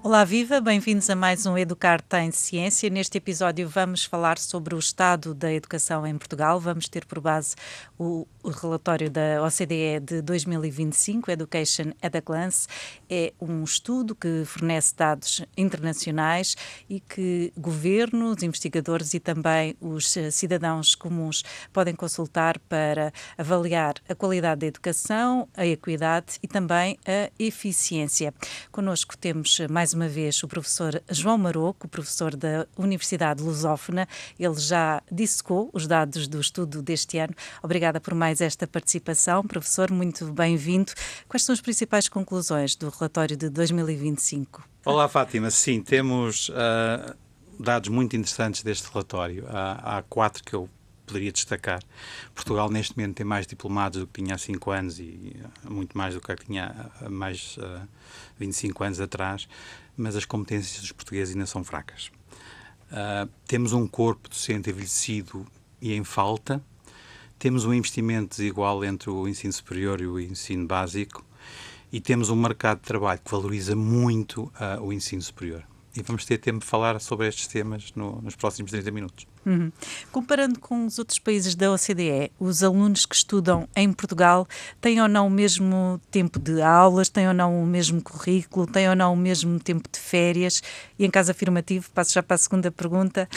Olá, viva! Bem-vindos a mais um Educar Tem Ciência. Neste episódio vamos falar sobre o estado da educação em Portugal. Vamos ter por base o relatório da OCDE de 2025, Education at a Glance. É um estudo que fornece dados internacionais e que governos, investigadores e também os cidadãos comuns podem consultar para avaliar a qualidade da educação, a equidade e também a eficiência. Connosco temos mais uma vez o professor João Maroco, professor da Universidade Lusófona. Ele já dissecou os dados do estudo deste ano. Obrigada por mais esta participação. Professor, muito bem-vindo. Quais são as principais conclusões do relatório de 2025? Olá, Fátima. Sim, temos dados muito interessantes deste relatório. Há 4 que eu poderia destacar. Portugal, neste momento, tem mais diplomados do que tinha há 5 anos e muito mais do que tinha há mais 25 anos atrás, mas as competências dos portugueses ainda são fracas. Temos um corpo docente envelhecido e em falta, temos um investimento desigual entre o ensino superior e o ensino básico e temos um mercado de trabalho que valoriza muito o ensino superior. E vamos ter tempo de falar sobre estes temas nos próximos 30 minutos. Comparando com os outros países da OCDE, os alunos que estudam em Portugal têm ou não o mesmo tempo de aulas, têm ou não o mesmo currículo, têm ou não o mesmo tempo de férias? E em caso afirmativo, passo já para a segunda pergunta,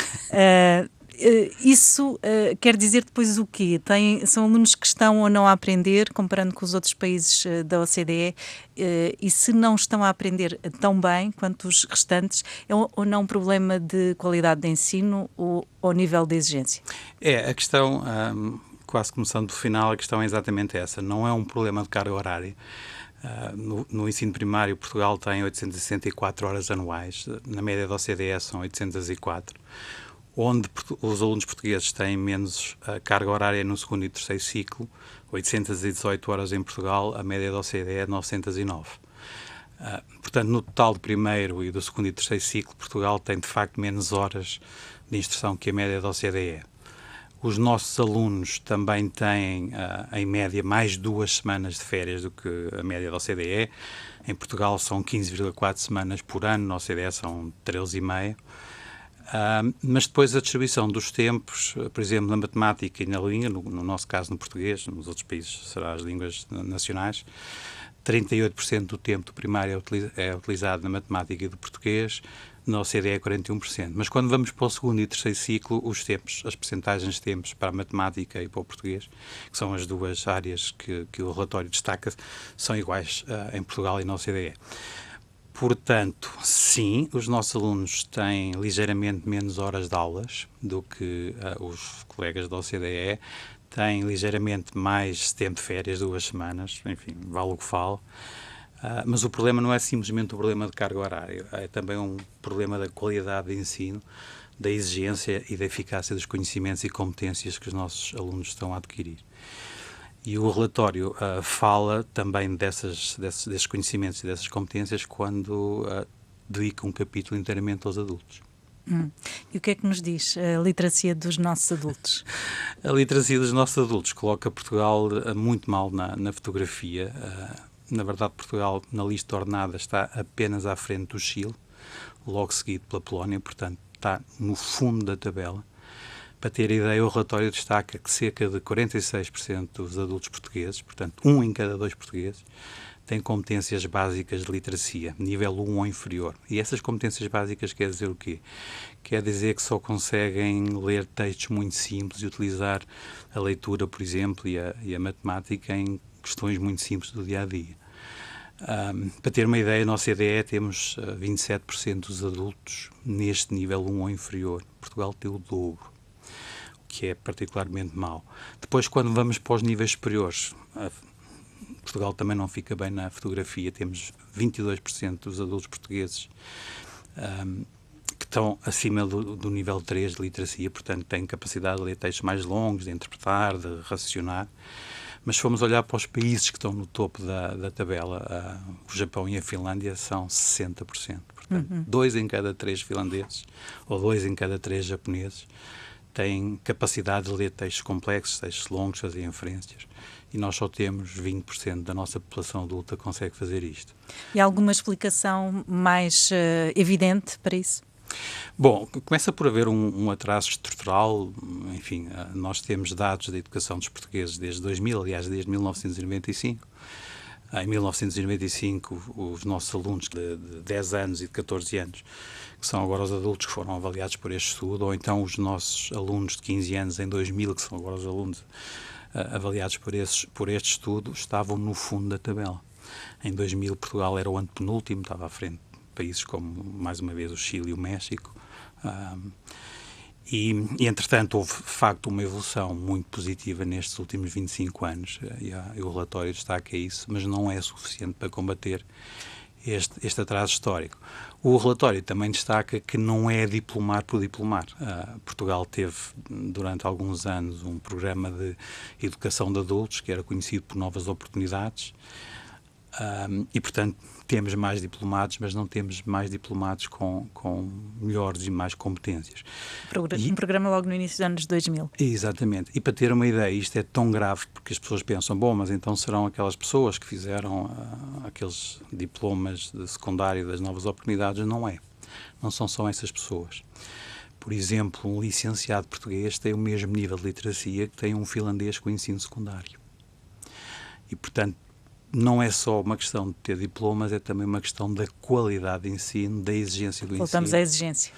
isso quer dizer depois o quê? São alunos que estão ou não a aprender, comparando com os outros países da OCDE, e se não estão a aprender tão bem quanto os restantes, é ou não um problema de qualidade de ensino ou nível de exigência? A questão, quase começando do final, a questão é exatamente essa. Não é um problema de carga horária. No ensino primário, Portugal tem 864 horas anuais, na média da OCDE são 804. Onde os alunos portugueses têm menos carga horária no segundo e terceiro ciclo, 818 horas em Portugal, a média da OCDE é 909. Portanto, no total do primeiro e do segundo e terceiro ciclo, Portugal tem de facto menos horas de instrução que a média da OCDE. Os nossos alunos também têm, em média, mais 2 semanas de férias do que a média da OCDE. Em Portugal são 15,4 semanas por ano, na OCDE são 13,5. Mas depois a distribuição dos tempos, por exemplo, na matemática e na língua, no nosso caso no português, nos outros países serão as línguas nacionais, 38% do tempo do primário é utilizado na matemática e do português, na OCDE é 41%. Mas quando vamos para o segundo e terceiro ciclo, os tempos, as percentagens de tempos para a matemática e para o português, que são as duas áreas que o relatório destaca, são iguais em Portugal e na OCDE. Portanto, sim, os nossos alunos têm ligeiramente menos horas de aulas do que os colegas da OCDE, têm ligeiramente mais tempo de férias, 2 semanas, enfim, vale o que falo. Mas o problema não é simplesmente o problema de carga horária, é também um problema da qualidade de ensino, da exigência e da eficácia dos conhecimentos e competências que os nossos alunos estão a adquirir. E o relatório fala também desses conhecimentos e dessas competências quando dedica um capítulo inteiramente aos adultos. E o que é que nos diz a literacia dos nossos adultos? A literacia dos nossos adultos coloca Portugal muito mal na fotografia. Na verdade, Portugal, na lista ordenada, está apenas à frente do Chile, logo seguido pela Polónia, portanto, está no fundo da tabela. Para ter ideia, o relatório destaca que cerca de 46% dos adultos portugueses, portanto, 1 em cada 2 portugueses, têm competências básicas de literacia, nível 1 ou inferior. E essas competências básicas quer dizer o quê? Quer dizer que só conseguem ler textos muito simples e utilizar a leitura, por exemplo, e a matemática em questões muito simples do dia-a-dia. Para ter uma ideia, na OCDE temos 27% dos adultos neste nível 1 ou inferior. Portugal tem o dobro, que é particularmente mau. Depois, quando vamos para os níveis superiores, Portugal também não fica bem na fotografia. Temos 22% dos adultos portugueses que estão acima do nível 3 de literacia, portanto têm capacidade de ler textos mais longos, de interpretar, de raciocinar. Mas se formos olhar para os países que estão no topo da tabela, o Japão e a Finlândia são 60%. Portanto, 2 em cada 3 finlandeses ou 2 em cada 3 japoneses têm capacidade de ler textos complexos, textos longos, fazer inferências. E nós só temos 20% da nossa população adulta que consegue fazer isto. E há alguma explicação mais evidente para isso? Bom, começa por haver um atraso estrutural. Enfim, nós temos dados da educação dos portugueses desde 2000, aliás, desde 1995. Em 1995, os nossos alunos de 10 anos e de 14 anos, que são agora os adultos que foram avaliados por este estudo, ou então os nossos alunos de 15 anos em 2000, que são agora os alunos avaliados por este estudo, estavam no fundo da tabela. Em 2000, Portugal era o antepenúltimo, estava à frente de países como, mais uma vez, o Chile e o México. E, entretanto, houve, de facto, uma evolução muito positiva nestes últimos 25 anos, e o relatório destaca isso, mas não é suficiente para combater este atraso histórico. O relatório também destaca que não é diplomar por diplomar. Portugal teve, durante alguns anos, um programa de educação de adultos, que era conhecido por Novas Oportunidades, e, portanto, temos mais diplomados, mas não temos mais diplomados com melhores e mais competências. Um programa logo no início dos anos 2000. Exatamente. E para ter uma ideia, isto é tão grave porque as pessoas pensam, bom, mas então serão aquelas pessoas que fizeram aqueles diplomas de secundário das Novas Oportunidades. Não é. Não são só essas pessoas. Por exemplo, um licenciado português tem o mesmo nível de literacia que tem um finlandês com ensino secundário. E, portanto, não é só uma questão de ter diplomas, é também uma questão da qualidade de ensino, da exigência do ensino. Voltamos à exigência.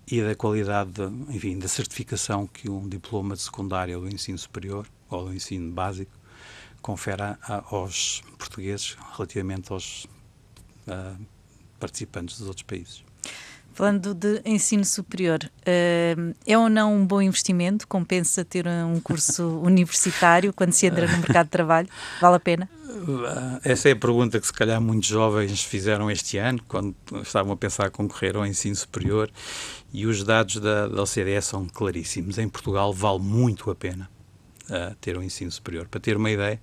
E da qualidade, enfim, da certificação que um diploma de secundário ou do ensino superior, ou do ensino básico, confere aos portugueses relativamente aos participantes dos outros países. Falando de ensino superior, é ou não um bom investimento? Compensa ter um curso universitário quando se entra no mercado de trabalho? Vale a pena? Essa é a pergunta que se calhar muitos jovens fizeram este ano, quando estavam a pensar em concorrer ao ensino superior, e os dados da OCDE são claríssimos. Em Portugal vale muito a pena ter um ensino superior. Para ter uma ideia,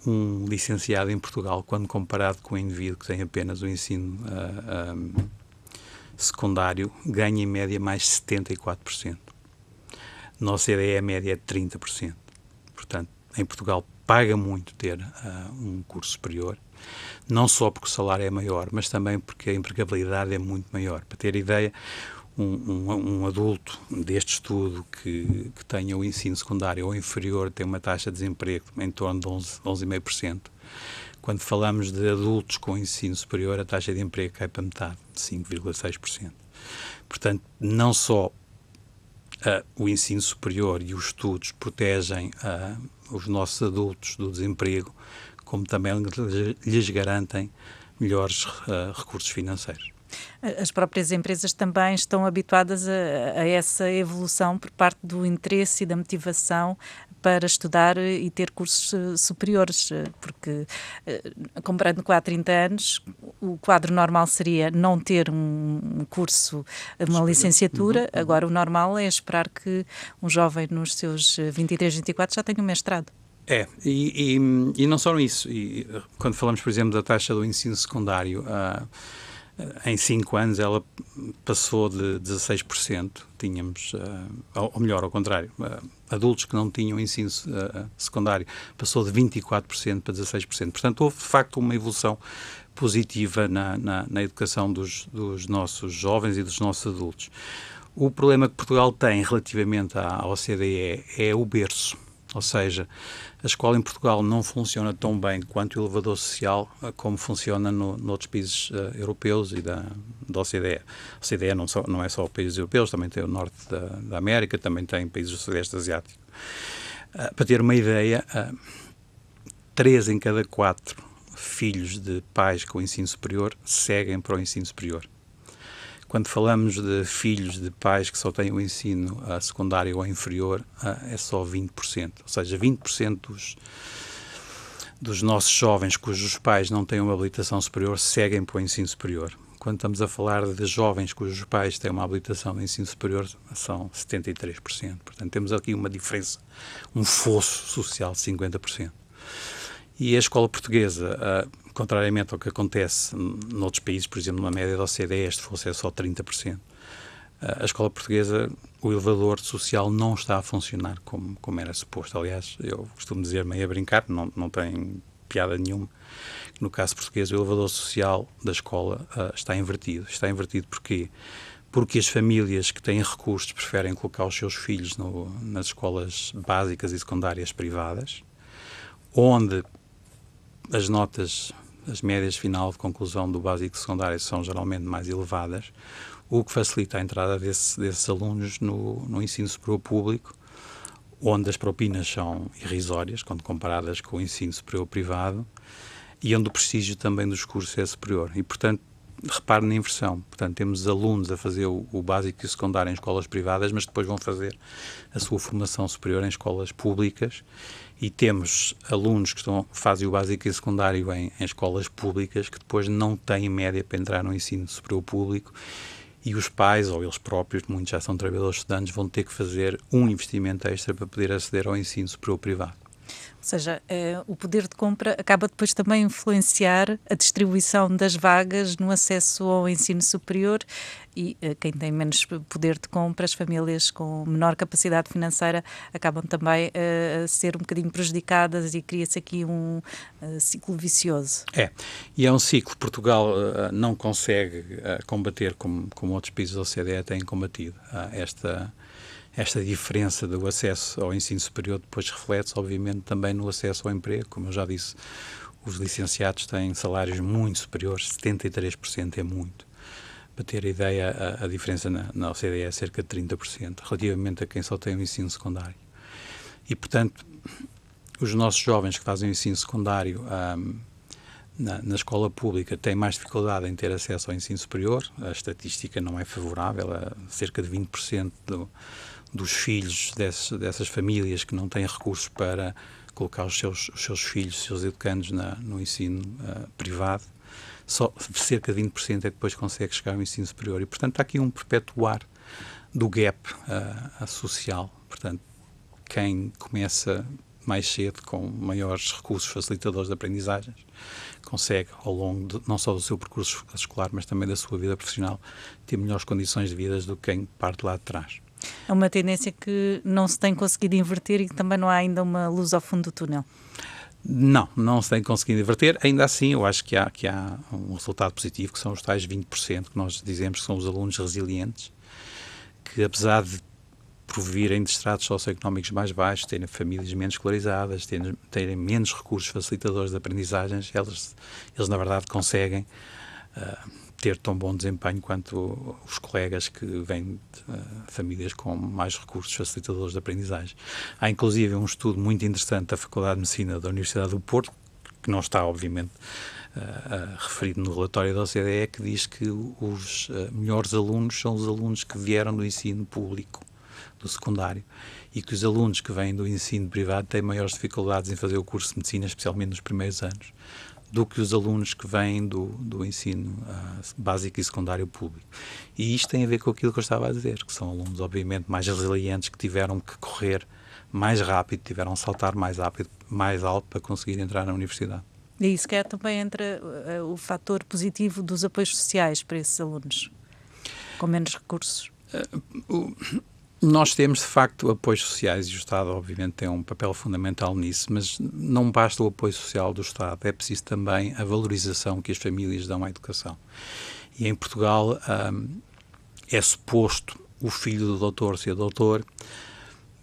um licenciado em Portugal, quando comparado com um indivíduo que tem apenas o ensino secundário, ganha em média mais 74%. Na OCDE a média é 30%. Portanto, em Portugal paga muito ter um curso superior, não só porque o salário é maior, mas também porque a empregabilidade é muito maior. Para ter ideia, um adulto deste estudo que tenha o ensino secundário ou inferior tem uma taxa de desemprego em torno de 11,5%. Quando falamos de adultos com ensino superior, a taxa de emprego cai para metade, 5,6%. Portanto, não só o ensino superior e os estudos protegem os nossos adultos do desemprego, como também lhes garantem melhores recursos financeiros. As próprias empresas também estão habituadas a essa evolução por parte do interesse e da motivação para estudar e ter cursos superiores, porque, comparando com há 30 anos, o quadro normal seria não ter um curso, uma licenciatura. Agora o normal é esperar que um jovem nos seus 23, 24 já tenha um mestrado. E não só isso. E, quando falamos, por exemplo, da taxa do ensino secundário, em 5 anos ela passou de 16%, tínhamos, ou melhor, ao contrário, adultos que não tinham ensino secundário, passou de 24% para 16%. Portanto, houve de facto uma evolução positiva na educação dos nossos jovens e dos nossos adultos. O problema que Portugal tem relativamente à OCDE é o berço. Ou seja, a escola em Portugal não funciona tão bem quanto o elevador social como funciona noutros países europeus e da OCDE. A OCDE não é só países europeus, também tem o norte da América, também tem países do Sudeste Asiático. Para ter uma ideia, 3 em cada 4 filhos de pais com ensino superior seguem para o ensino superior. Quando falamos de filhos de pais que só têm o ensino secundário ou inferior, é só 20%. Ou seja, 20% dos nossos jovens cujos pais não têm uma habilitação superior seguem para o ensino superior. Quando estamos a falar de jovens cujos pais têm uma habilitação de ensino superior, são 73%. Portanto, temos aqui uma diferença, um fosso social de 50%. E a escola portuguesa, contrariamente ao que acontece noutros países, por exemplo, na média da OCDE, este fosse é só 30%. A escola portuguesa, o elevador social não está a funcionar como era suposto. Aliás, eu costumo dizer, meio a brincar, não tem piada nenhuma. No caso português, o elevador social da escola está invertido. Está invertido porquê? Porque as famílias que têm recursos preferem colocar os seus filhos nas escolas básicas e secundárias privadas, onde as notas, as médias final de conclusão do básico e secundário são geralmente mais elevadas, o que facilita a entrada desses alunos no ensino superior público, onde as propinas são irrisórias, quando comparadas com o ensino superior privado, e onde o prestígio também dos cursos é superior. E, portanto, repare na inversão. Portanto, temos alunos a fazer o básico e o secundário em escolas privadas, mas depois vão fazer a sua formação superior em escolas públicas, e temos alunos que fazem o básico e o secundário em escolas públicas, que depois não têm média para entrar no ensino superior público, e os pais, ou eles próprios, muitos já são trabalhadores estudantes, vão ter que fazer um investimento extra para poder aceder ao ensino superior privado. Ou seja, o poder de compra acaba depois também a influenciar a distribuição das vagas no acesso ao ensino superior, e quem tem menos poder de compra, as famílias com menor capacidade financeira, acabam também a ser um bocadinho prejudicadas, e cria-se aqui um ciclo vicioso. E é um ciclo que Portugal não consegue combater como outros países da OCDE têm combatido. Esta diferença do acesso ao ensino superior depois reflete-se, obviamente, também no acesso ao emprego. Como eu já disse, os licenciados têm salários muito superiores, 73% é muito. Para ter a ideia, a diferença na OCDE é cerca de 30%, relativamente a quem só tem o ensino secundário. E, portanto, os nossos jovens que fazem o ensino secundário na escola pública têm mais dificuldade em ter acesso ao ensino superior. A estatística não é favorável, cerca de 20% dos filhos dessas famílias que não têm recursos para colocar os seus filhos, os seus educandos no ensino privado, só cerca de 20% é que depois consegue chegar ao ensino superior. E, portanto, há aqui um perpetuar do gap social. Portanto, quem começa mais cedo, com maiores recursos facilitadores de aprendizagens, consegue, ao longo não só do seu percurso escolar, mas também da sua vida profissional, ter melhores condições de vida do que quem parte lá de trás. É uma tendência que não se tem conseguido inverter, e que também não há ainda uma luz ao fundo do túnel. Não se tem conseguido inverter. Ainda assim, eu acho que há um resultado positivo, que são os tais 20%, que nós dizemos que são os alunos resilientes, que apesar de provirem de estratos socioeconómicos mais baixos, terem famílias menos escolarizadas, terem menos recursos facilitadores de aprendizagens, eles na verdade conseguem ter tão bom desempenho quanto os colegas que vêm de famílias com mais recursos facilitadores de aprendizagem. Há inclusive um estudo muito interessante da Faculdade de Medicina da Universidade do Porto, que não está obviamente referido no relatório da OCDE, que diz que os melhores alunos são os alunos que vieram do ensino público, do secundário, e que os alunos que vêm do ensino privado têm maiores dificuldades em fazer o curso de medicina, especialmente nos primeiros anos, do que os alunos que vêm do ensino básico e secundário público. E isto tem a ver com aquilo que eu estava a dizer, que são alunos, obviamente, mais resilientes, que tiveram que correr mais rápido, tiveram que saltar mais rápido, mais alto para conseguir entrar na universidade. E isso quer também entra o fator positivo dos apoios sociais para esses alunos com menos recursos. Nós temos, de facto, apoios sociais, e o Estado, obviamente, tem um papel fundamental nisso, mas não basta o apoio social do Estado, é preciso também a valorização que as famílias dão à educação. E em Portugal é suposto o filho do doutor ser doutor,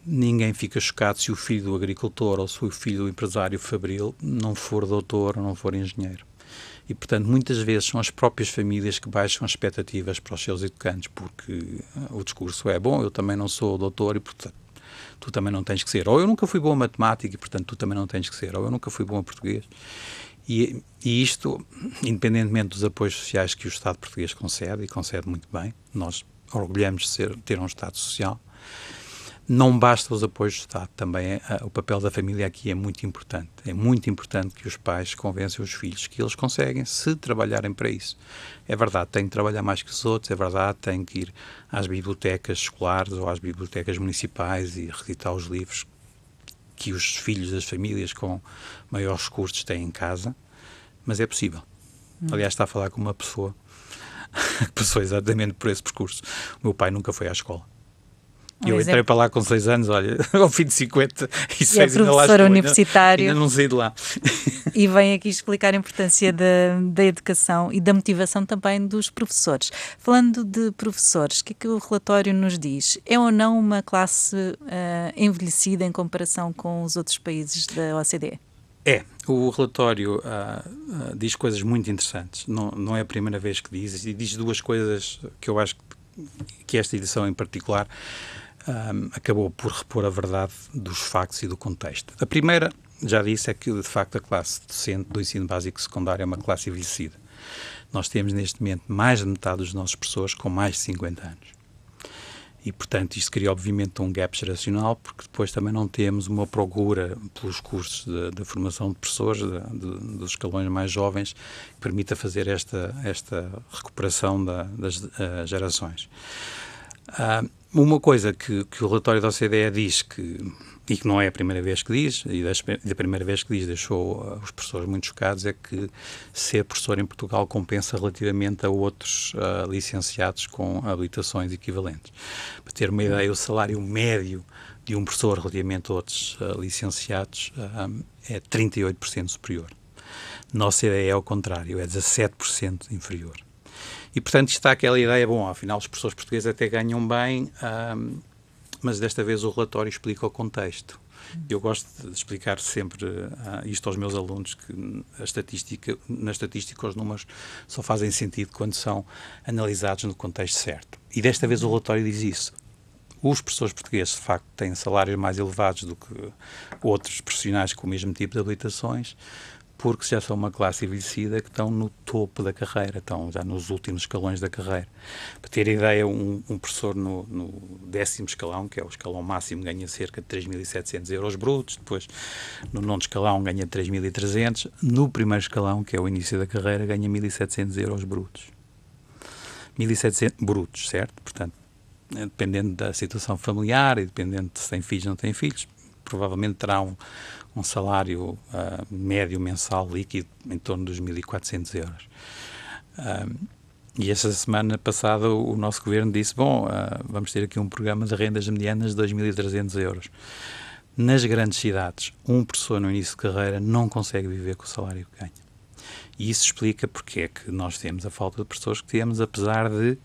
ninguém fica chocado se o filho do agricultor ou se o filho do empresário fabril não for doutor ou não for engenheiro. E, portanto, muitas vezes são as próprias famílias que baixam as expectativas para os seus educandos, porque o discurso é: bom, eu também não sou doutor e, portanto, tu também não tens que ser. Ou eu nunca fui bom a matemática e, portanto, tu também não tens que ser. Ou eu nunca fui bom a português. E isto, independentemente dos apoios sociais que o Estado português concede, e concede muito bem, nós orgulhamos de ter um Estado social, não basta os apoios do Estado, também o papel da família aqui é muito importante. É muito importante que os pais convençam os filhos que eles conseguem, se trabalharem para isso. É verdade, têm que trabalhar mais que os outros, é verdade, têm que ir às bibliotecas escolares ou às bibliotecas municipais e recitar os livros que os filhos das famílias com maiores recursos têm em casa, mas é possível. Aliás, está a falar com uma pessoa que passou exatamente por esse percurso. O meu pai nunca foi à escola. Eu entrei para lá com 6 anos, olha, ao fim de 56 ainda lá estou, universitário. Ainda não saí de lá. E vem aqui explicar a importância da educação e da motivação também dos professores. Falando de professores, o que é que o relatório nos diz? É ou não uma classe envelhecida em comparação com os outros países da OCDE? O relatório diz coisas muito interessantes. Não é a primeira vez que diz, e diz duas coisas que eu acho que esta edição em particular acabou por repor a verdade dos factos e do contexto. A primeira, já disse, é que de facto a classe docente do ensino básico e secundário é uma classe envelhecida. Nós temos neste momento mais de metade dos nossos professores com mais de 50 anos. E, portanto, isto cria obviamente um gap geracional, porque depois também não temos uma procura pelos cursos de formação de professores, dos escalões mais jovens, que permita fazer esta recuperação das gerações. Uma coisa que o relatório da OCDE diz, e que não é a primeira vez que diz, e da primeira vez que diz deixou os professores muito chocados, é que ser professor em Portugal compensa relativamente a outros licenciados com habilitações equivalentes. Para ter uma ideia, o salário médio de um professor relativamente a outros licenciados é 38% superior. Na OCDE é ao contrário, é 17% inferior. E, portanto, está aquela ideia, bom, afinal os professores portugueses até ganham bem, mas desta vez o relatório explica o contexto. Eu gosto de explicar sempre isto aos meus alunos, que na estatística os números só fazem sentido quando são analisados no contexto certo. E desta vez o relatório diz isso. Os professores portugueses, de facto, têm salários mais elevados do que outros profissionais com o mesmo tipo de habilitações, porque já são uma classe envelhecida que estão no topo da carreira, estão já nos últimos escalões da carreira. Para ter ideia, um professor no 10º escalão, que é o escalão máximo, ganha cerca de 3.700 euros brutos, depois no 9º escalão ganha 3.300, no primeiro escalão, que é o início da carreira, ganha 1.700 euros brutos. 1.700 brutos, certo? Portanto, dependendo da situação familiar e dependendo de se tem filhos ou não tem filhos, provavelmente terá um salário médio mensal líquido em torno dos 1.400 euros. E esta semana passada o nosso governo disse, vamos ter aqui um programa de rendas medianas de 2.300 euros. Nas grandes cidades, um professor no início de carreira não consegue viver com o salário que ganha. E isso explica porque é que nós temos a falta de professores que temos, apesar de,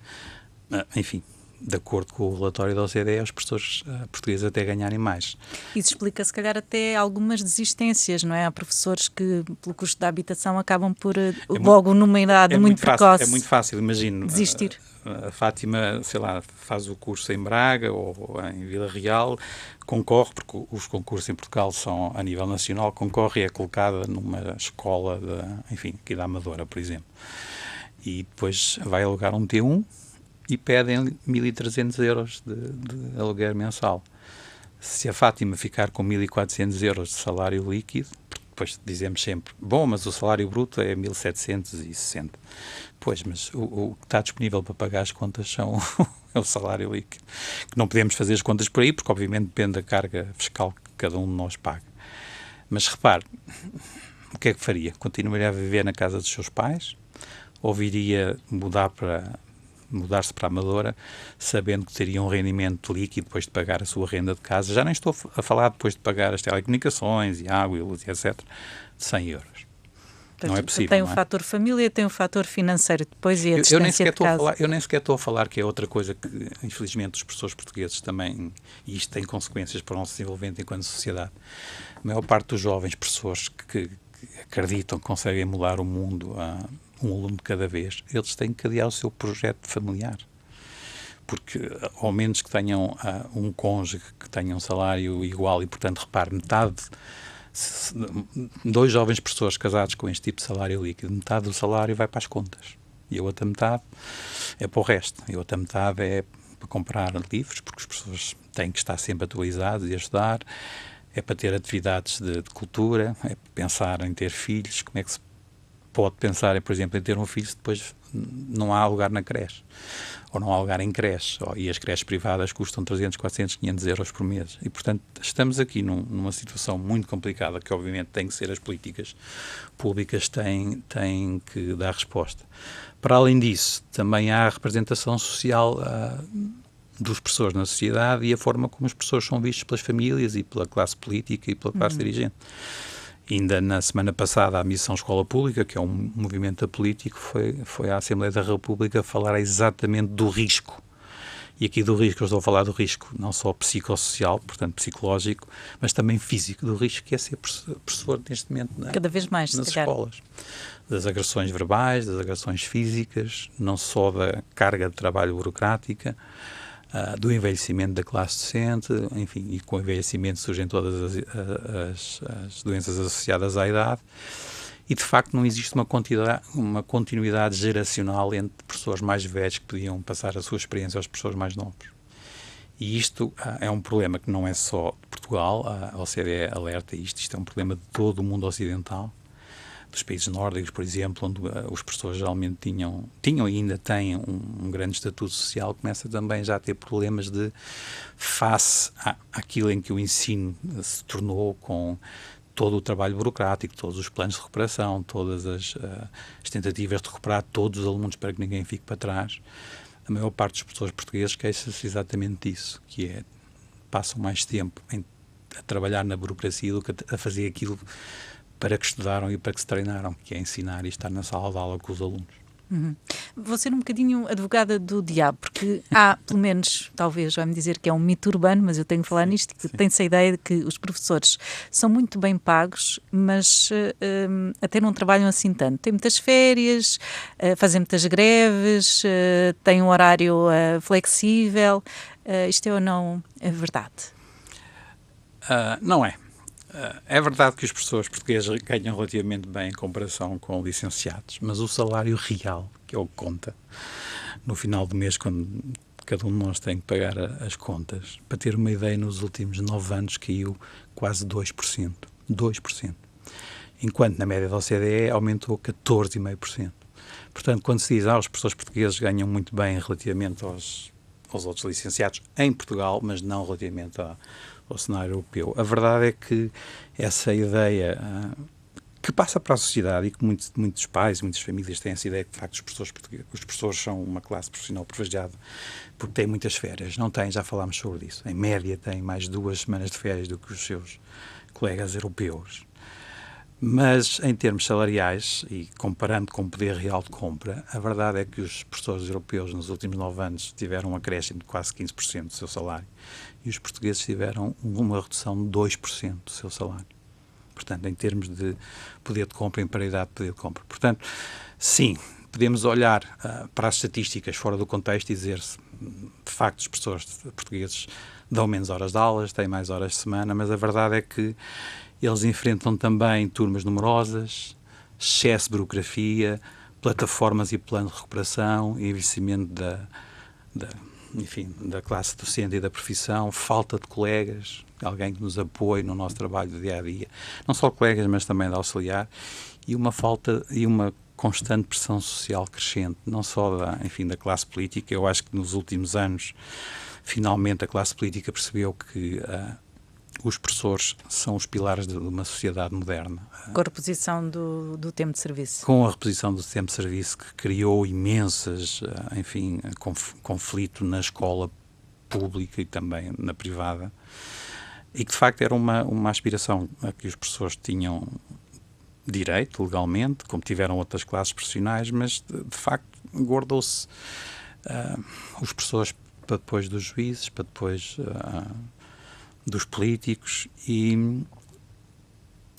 enfim, de acordo com o relatório da OCDE, os professores portugueses até ganharem mais. Isso explica, se calhar, até algumas desistências, não é? Há professores que, pelo custo da habitação, acabam por, logo numa idade muito precoce, é muito fácil, imagino. Desistir. A Fátima, sei lá, faz o curso em Braga ou em Vila Real, concorre, porque os concursos em Portugal são a nível nacional, concorre e é colocada numa escola, aqui da Amadora, por exemplo. E depois vai alugar um T1, e pedem 1.300 euros de aluguer mensal. Se a Fátima ficar com 1.400 euros de salário líquido, depois dizemos sempre, mas o salário bruto é 1.760. Pois, mas o que está disponível para pagar as contas é o salário líquido. Que não podemos fazer as contas por aí, porque obviamente depende da carga fiscal que cada um de nós paga. Mas repare, o que é que faria? Continuaria a viver na casa dos seus pais? Ou viria mudar-se para a Amadora, sabendo que teria um rendimento líquido depois de pagar a sua renda de casa? Já nem estou a falar depois de pagar as telecomunicações e água e luz, etc., de 100 euros. Não é possível. Tem o fator família, tem o fator financeiro depois e a distância de casa. Eu nem sequer estou a falar que é outra coisa que, infelizmente, os professores portugueses também, e isto tem consequências para o nosso desenvolvimento enquanto sociedade. A maior parte dos jovens professores que acreditam que conseguem mudar o mundo um aluno de cada vez, eles têm que criar o seu projeto familiar. Porque, ao menos que tenham um cônjuge que tenha um salário igual e, portanto, repare, metade, 2 jovens professores casados com este tipo de salário líquido, metade do salário vai para as contas. E a outra metade é para o resto. E a outra metade é para comprar livros, porque os professores têm que estar sempre atualizados e ajudar. É para ter atividades de cultura, é para pensar em ter filhos. Como é que se pode pensar, por exemplo, em ter um filho se depois não há lugar na creche, ou não há lugar em creche, e as creches privadas custam 300, 400, 500 euros por mês. E, portanto, estamos aqui numa situação muito complicada que, obviamente, tem que ser as políticas públicas têm que dar resposta. Para além disso, também há a representação social dos professores na sociedade e a forma como os professores são vistos pelas famílias e pela classe política e pela classe dirigente. Ainda na semana passada, a Missão Escola Pública, que é um movimento político, foi à Assembleia da República falar exatamente do risco. E aqui do risco, eu estou a falar do risco não só psicossocial, portanto psicológico, mas também físico, do risco que é ser professor neste momento cada vez mais, nas escolas. Das agressões verbais, das agressões físicas, não só da carga de trabalho burocrática, do envelhecimento da classe docente, enfim, e com o envelhecimento surgem todas as doenças associadas à idade. E, de facto, não existe uma continuidade geracional entre professores mais velhos que podiam passar a sua experiência aos professores mais novos. E isto é um problema que não é só de Portugal, a OCDE alerta isto é um problema de todo o mundo ocidental, dos países nórdicos, por exemplo, onde os professores geralmente tinham e ainda têm um grande estatuto social, começa também já a ter problemas de face àquilo em que o ensino se tornou com todo o trabalho burocrático, todos os planos de recuperação, todas as tentativas de recuperar todos os alunos para que ninguém fique para trás. A maior parte dos professores portugueses queixa-se exatamente disso, que é, passam mais tempo a trabalhar na burocracia do que a fazer aquilo para que estudaram e para que se treinaram, que é ensinar e estar na sala de aula com os alunos. Vou ser um bocadinho advogada do diabo, porque há, pelo menos, talvez vai-me dizer que é um mito urbano, mas eu tenho que falar nisto, que tem-se a ideia de que os professores são muito bem pagos, mas até não trabalham assim tanto. Têm muitas férias, fazem muitas greves, têm um horário flexível. Isto é ou não é verdade? Não é. É verdade que os professores portugueses ganham relativamente bem em comparação com licenciados, mas o salário real, que é o que conta, no final do mês, quando cada um de nós tem que pagar as contas, para ter uma ideia, nos últimos 9 anos caiu quase 2%. 2%. Enquanto na média da OCDE aumentou 14,5%. Portanto, quando se diz os professores portugueses ganham muito bem relativamente aos outros licenciados em Portugal, mas não relativamente ao cenário europeu. A verdade é que essa ideia que passa para a sociedade e que muitos pais e muitas famílias têm essa ideia que, de facto, os professores são uma classe profissional privilegiada porque têm muitas férias. Não têm, já falámos sobre isso. Em média, têm mais 2 semanas de férias do que os seus colegas europeus. Mas, em termos salariais, e comparando com o poder real de compra, a verdade é que os professores europeus nos últimos 9 anos tiveram um acréscimo de quase 15% do seu salário e os portugueses tiveram uma redução de 2% do seu salário. Portanto, em termos de poder de compra, em paridade de poder de compra. Portanto, sim, podemos olhar para as estatísticas fora do contexto e dizer-se, de facto, os professores portugueses dão menos horas de aulas, têm mais horas de semana, mas a verdade é que eles enfrentam também turmas numerosas, excesso de burocracia, plataformas e plano de recuperação, envelhecimento da classe docente e da profissão, falta de colegas, alguém que nos apoie no nosso trabalho do dia-a-dia, não só colegas, mas também de auxiliar, e uma falta e uma constante pressão social crescente, não só da classe política. Eu acho que nos últimos anos, finalmente, a classe política percebeu que os professores são os pilares de uma sociedade moderna. Com a reposição do tempo de serviço. Com a reposição do tempo de serviço, que criou imensas, conflito na escola pública e também na privada, e que de facto era uma aspiração a que os professores tinham direito, legalmente, como tiveram outras classes profissionais, mas de facto guardou-se os professores para depois dos juízes, para depois dos políticos, e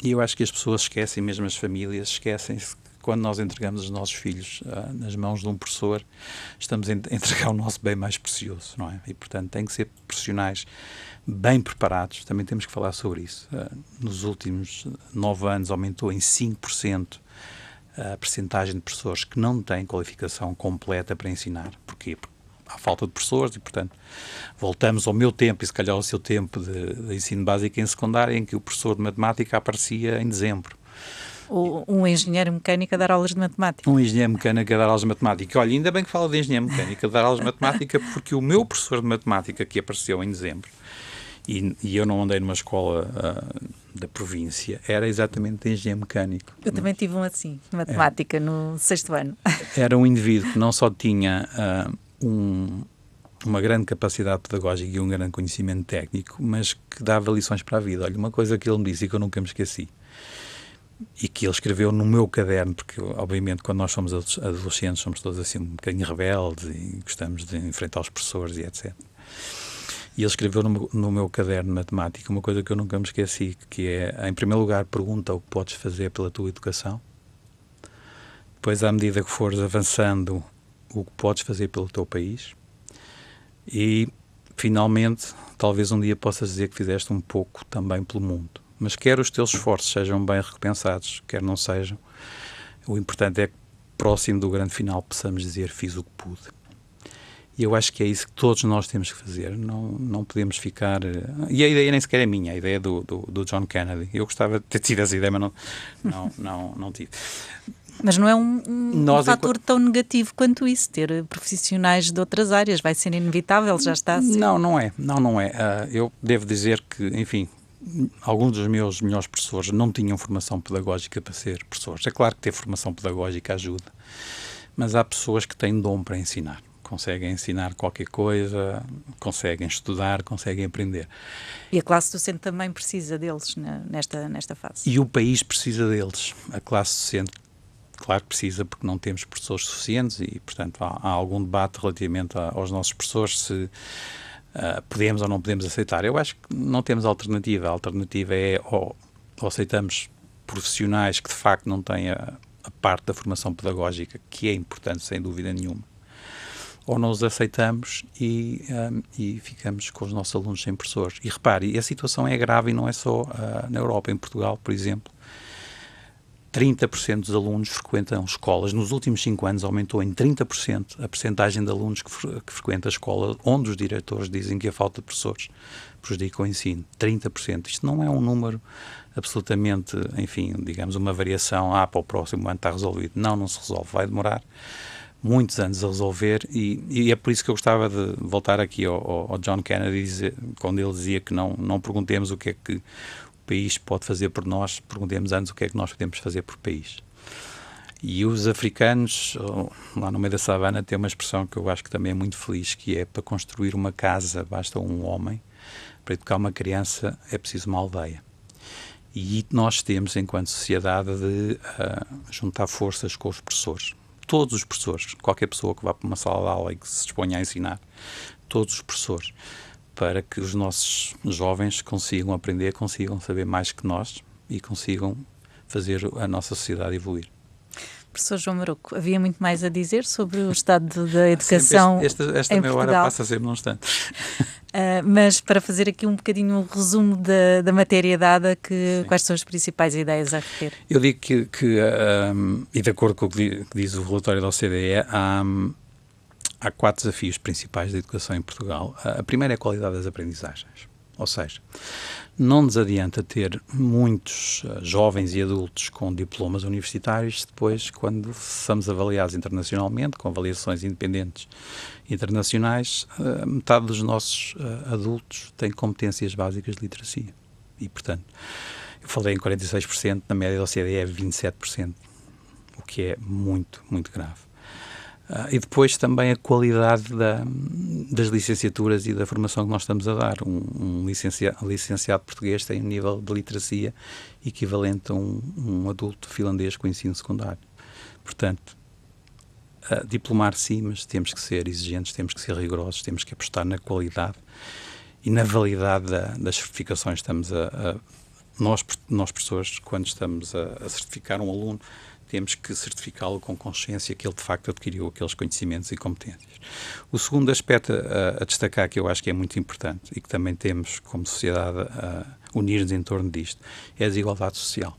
eu acho que as pessoas esquecem, mesmo as famílias esquecem-se que quando nós entregamos os nossos filhos nas mãos de um professor, estamos a entregar o nosso bem mais precioso, não é? E portanto têm que ser profissionais bem preparados. Também temos que falar sobre isso. Nos últimos 9 anos aumentou em 5% a percentagem de professores que não têm qualificação completa para ensinar. Porquê? Porque há falta de professores e, portanto, voltamos ao meu tempo e se calhar ao seu tempo de ensino básico e em secundário, em que o professor de matemática aparecia em dezembro. Um engenheiro mecânico a dar aulas de matemática. Um engenheiro mecânico a dar aulas de matemática. Olha, ainda bem que fala de engenheiro mecânico a dar aulas de matemática, porque o meu professor de matemática que apareceu em dezembro e eu não andei numa escola da província, era exatamente de engenheiro mecânico. Eu também tive um assim, de matemática, no 6º ano. Era um indivíduo que não só tinha uma grande capacidade pedagógica e um grande conhecimento técnico, mas que dava lições para a vida. Olha, uma coisa que ele me disse e que eu nunca me esqueci, e que ele escreveu no meu caderno, porque obviamente quando nós somos adolescentes somos todos assim um bocadinho rebeldes e gostamos de enfrentar os professores e etc. E ele escreveu no meu caderno de matemática uma coisa que eu nunca me esqueci, que é, em primeiro lugar, pergunta o que podes fazer pela tua educação. Depois, à medida que fores avançando, o que podes fazer pelo teu país. E, finalmente, talvez um dia possas dizer que fizeste um pouco também pelo mundo. Mas quer os teus esforços sejam bem recompensados, quer não sejam, o importante é que, próximo do grande final, possamos dizer fiz o que pude. E eu acho que é isso que todos nós temos que fazer. Não podemos ficar... E a ideia nem sequer é minha, a ideia é do John Kennedy. Eu gostava de ter tido essa ideia, mas não tive. Mas não é um fator tão negativo quanto isso, ter profissionais de outras áreas. Vai ser inevitável, já está a ser. Não é. Eu devo dizer que, enfim, alguns dos meus melhores professores não tinham formação pedagógica para ser professores. É claro que ter formação pedagógica ajuda, mas há pessoas que têm dom para ensinar. Conseguem ensinar qualquer coisa, conseguem estudar, conseguem aprender. E a classe docente também precisa deles nesta fase. E o país precisa deles. A classe docente, claro que precisa, porque não temos professores suficientes e, portanto, há algum debate relativamente aos nossos professores se podemos ou não podemos aceitar. Eu acho que não temos alternativa. A alternativa é ou aceitamos profissionais que, de facto, não têm a parte da formação pedagógica, que é importante, sem dúvida nenhuma, ou não os aceitamos e ficamos com os nossos alunos sem professores. E repare, a situação é grave e não é só na Europa. Em Portugal, por exemplo, 30% dos alunos frequentam escolas. Nos últimos 5 anos aumentou em 30% a percentagem de alunos que frequentam a escola, onde os diretores dizem que a falta de professores prejudica o ensino. 30%. Isto não é um número absolutamente, enfim, digamos, uma variação, para o próximo ano está resolvido. Não se resolve. Vai demorar muitos anos a resolver e é por isso que eu gostava de voltar aqui ao John Kennedy, quando ele dizia que não perguntemos o que é que o país pode fazer por nós, perguntemos antes o que é que nós podemos fazer por país. E os africanos, lá no meio da savana, têm uma expressão que eu acho que também é muito feliz, que é: para construir uma casa basta um homem, para educar uma criança é preciso uma aldeia. E nós temos, enquanto sociedade, de juntar forças com os professores. Todos os professores, qualquer pessoa que vá para uma sala de aula e que se disponha a ensinar, todos os professores, para que os nossos jovens consigam aprender, consigam saber mais que nós e consigam fazer a nossa sociedade evoluir. Professor João Maruco, havia muito mais a dizer sobre o estado da educação esta em meia Portugal. hora passa sempre num instante. Mas para fazer aqui um bocadinho um resumo da matéria dada, quais são as principais ideias a reter? Eu digo que e de acordo com o que diz o relatório da OCDE, há 4 desafios principais da educação em Portugal. A primeira é a qualidade das aprendizagens. Ou seja, não nos adianta ter muitos jovens e adultos com diplomas universitários, depois, quando somos avaliados internacionalmente, com avaliações independentes internacionais, metade dos nossos adultos têm competências básicas de literacia. E, portanto, eu falei em 46%, na média da OCDE é 27%, o que é muito, muito grave. E depois também a qualidade das licenciaturas e da formação que nós estamos a dar. Um licenciado português tem um nível de literacia equivalente a um adulto finlandês com ensino secundário. Portanto, diplomar sim, mas temos que ser exigentes, temos que ser rigorosos, temos que apostar na qualidade e na validade das certificações. Nós professores, quando estamos a certificar um aluno, temos que certificá-lo com consciência que ele de facto adquiriu aqueles conhecimentos e competências. O segundo aspecto a destacar, que eu acho que é muito importante e que também temos como sociedade a unir-nos em torno disto, é a desigualdade social.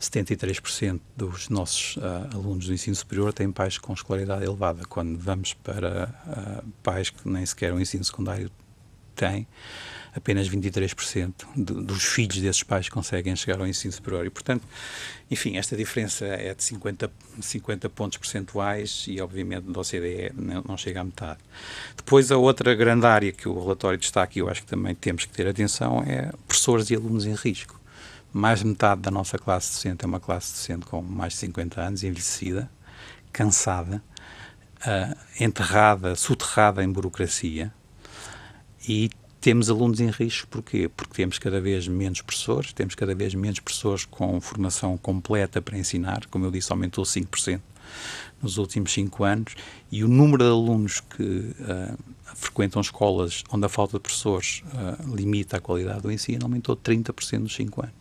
73% dos nossos alunos do ensino superior têm pais com escolaridade elevada. Quando vamos para pais que nem sequer o ensino secundário tem, apenas 23% dos filhos desses pais conseguem chegar ao ensino superior. E, portanto, enfim, esta diferença é de 50 pontos percentuais e, obviamente, da OCDE não chega à metade. Depois, a outra grande área que o relatório destaca, e eu acho que também temos que ter atenção, é professores e alunos em risco. Mais de metade da nossa classe docente é uma classe docente com mais de 50 anos, envelhecida, cansada, enterrada, soterrada em burocracia, e temos alunos em risco. Porquê? Porque temos cada vez menos professores, com formação completa para ensinar. Como eu disse, aumentou 5% nos últimos 5 anos, e o número de alunos que frequentam escolas onde a falta de professores limita a qualidade do ensino aumentou 30% nos 5 anos.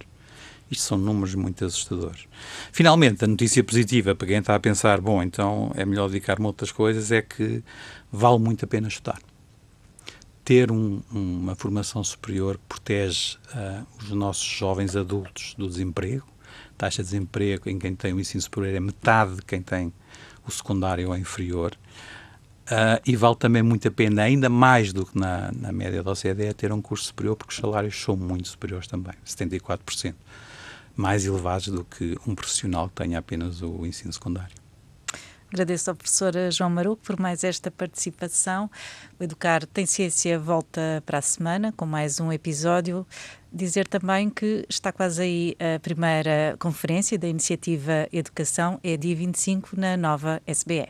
Isto são números muito assustadores. Finalmente, a notícia positiva para quem está a pensar, bom, então é melhor dedicar-me a outras coisas, é que vale muito a pena estudar. Ter uma formação superior protege os nossos jovens adultos do desemprego. A taxa de desemprego em quem tem o ensino superior é metade de quem tem o secundário ou inferior. E vale também muito a pena, ainda mais do que na média da OCDE, ter um curso superior, porque os salários são muito superiores também, 74%, mais elevados do que um profissional que tenha apenas o ensino secundário. Agradeço ao professor João Maruco por mais esta participação. O Educar Tem Ciência volta para a semana com mais um episódio. Dizer também que está quase aí a primeira conferência da iniciativa Educação, é dia 25 na nova SBE.